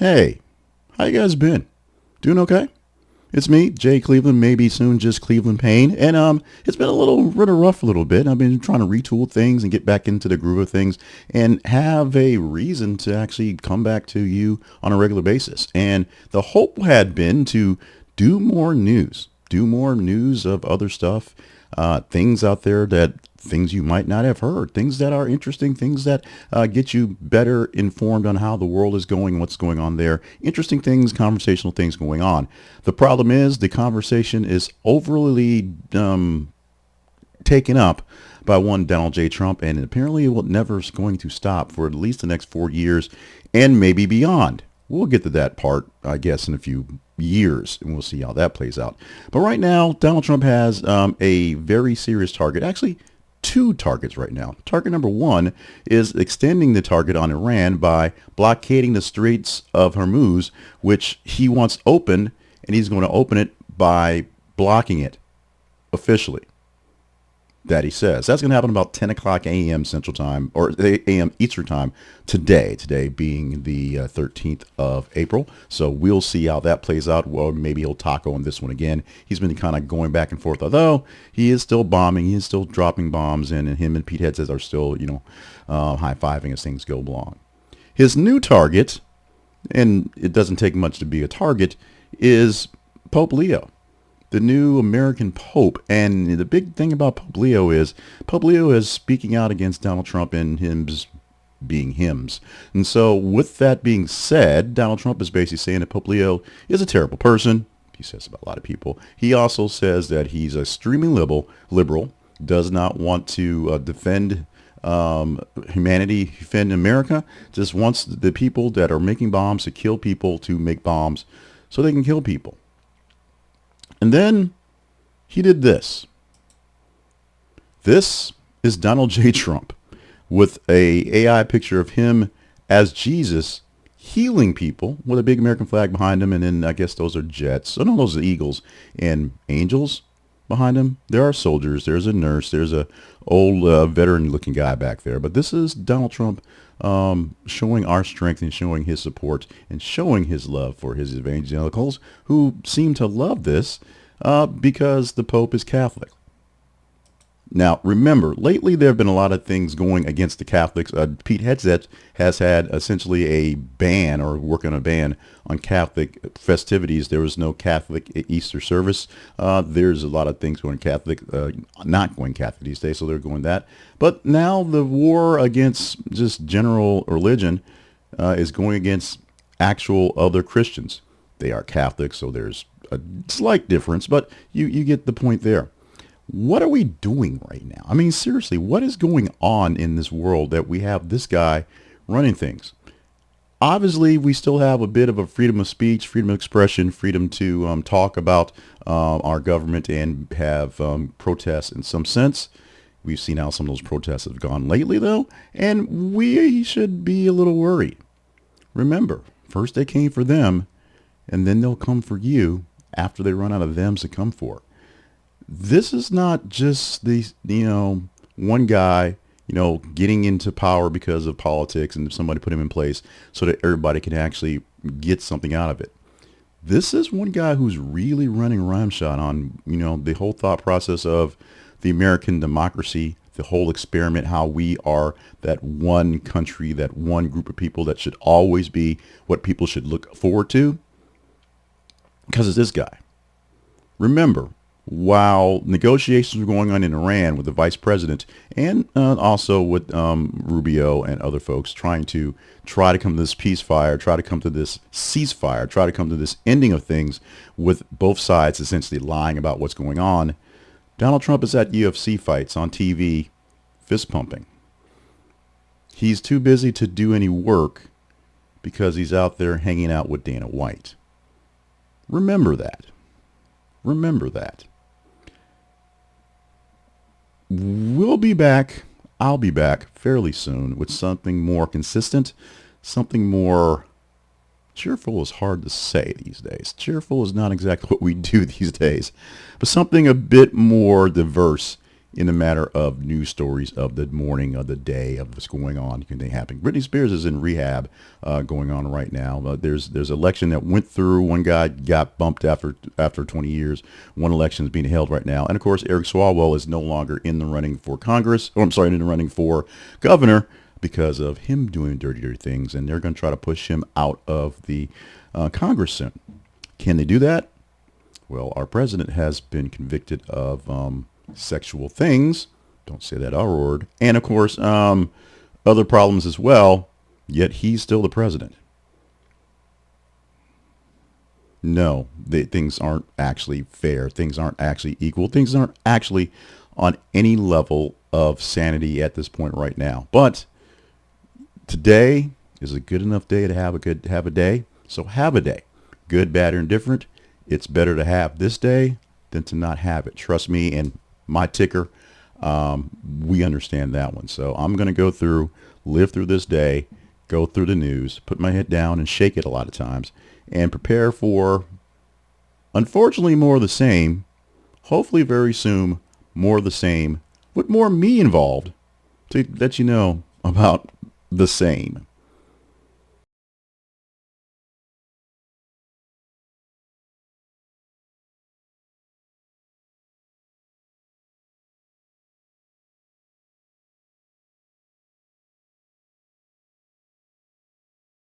Hey, how you guys been? Doing okay? It's me, Jay Cleveland, maybe soon just Cleveland Payne, and it's been a little rough a little bit. I've been trying to retool things and get back into the groove of things and have a reason to actually come back to you on a regular basis. And the hope had been to do more news of other stuff, things out there that things you might not have heard, things that are interesting, things that get you better informed on how the world is going, what's going on there, interesting things, conversational things going on. The problem is the conversation is overly taken up by one Donald J. Trump, and apparently it will never is going to stop for at least the next 4 years and maybe beyond. We'll get to that part, I guess, in a few years, and we'll see how that plays out. But right now, Donald Trump has a very serious target. Actually, two targets right now. Target number one is extending the target on Iran by blockading the Straits of Hormuz, which he wants open, and he's going to open it by blocking it officially. That he says. That's going to happen about 10 o'clock a.m. Central Time, or a.m. Eastern Time today being the 13th of April. So we'll see how that plays out. Well, maybe he'll taco on this one again. He's been kind of going back and forth, although he is still bombing. He is still dropping bombs, and him and Pete Hegseth are still, high-fiving as things go along. His new target, and it doesn't take much to be a target, is Pope Leo, the new American Pope. And the big thing about Pope Leo is speaking out against Donald Trump and hymns being hymns. And so with that being said, Donald Trump is basically saying that Pope Leo is a terrible person. He says about a lot of people. He also says that he's extremely liberal, does not want to defend humanity, defend America, just wants the people that are making bombs to kill people to make bombs so they can kill people. And then he did this. This is Donald J. Trump with a AI picture of him as Jesus healing people with a big American flag behind him. And then I guess those are jets. Oh, no, those are eagles and angels behind him. There are soldiers. There's a nurse. There's a old veteran looking guy back there. But this is Donald Trump showing our strength and showing his support and showing his love for his evangelicals who seem to love this because the Pope is Catholic. Now, remember, lately there have been a lot of things going against the Catholics. Pete Hegseth has had essentially a ban or working on a ban on Catholic festivities. There was no Catholic Easter service. There's a lot of things going Catholic, not going Catholic these days, so they're going that. But now the war against just general religion is going against actual other Christians. They are Catholics, so there's a slight difference, but you get the point there. What are we doing right now? I mean, seriously, what is going on in this world that we have this guy running things? Obviously, we still have a bit of a freedom of speech, freedom of expression, freedom to talk about our government and have protests in some sense. We've seen how some of those protests have gone lately, though, and we should be a little worried. Remember, first they came for them, and then they'll come for you after they run out of them to come for. This is not just the, one guy, getting into power because of politics and somebody put him in place so that everybody can actually get something out of it. This is one guy who's really running rimeshot on, the whole thought process of the American democracy, the whole experiment, how we are that one country, that one group of people that should always be what people should look forward to. Because it's this guy. Remember, while negotiations were going on in Iran with the vice president and also with Rubio and other folks try to come to this ceasefire, try to come to this ending of things with both sides essentially lying about what's going on, Donald Trump is at UFC fights on TV, fist pumping. He's too busy to do any work because he's out there hanging out with Dana White. Remember that. Remember that. We'll be back. I'll be back fairly soon with something more consistent, something more cheerful is hard to say these days. Cheerful is not exactly what we do these days, but something a bit more diverse in the matter of news stories of the morning, of the day, of what's going on, anything happening. Britney Spears is in rehab going on right now. There's election that went through. One guy got bumped after 20 years. One election is being held right now. And of course, Eric Swalwell is no longer in the running for Congress, or I'm sorry, in the running for governor because of him doing dirty things. And they're going to try to push him out of the Congress soon. Can they do that? Well, our president has been convicted of sexual things. Don't say that R word. And of course, other problems as well. Yet he's still the president. No, things aren't actually fair. Things aren't actually equal. Things aren't actually on any level of sanity at this point right now. But today is a good enough day to have a day. So have a day. Good, bad, or indifferent. It's better to have this day than to not have it. Trust me, and my ticker, we understand that one. So I'm going to go through, live through this day, go through the news, put my head down and shake it a lot of times, and prepare for, unfortunately, more of the same. Hopefully very soon, more of the same, with more me involved to let you know about the same.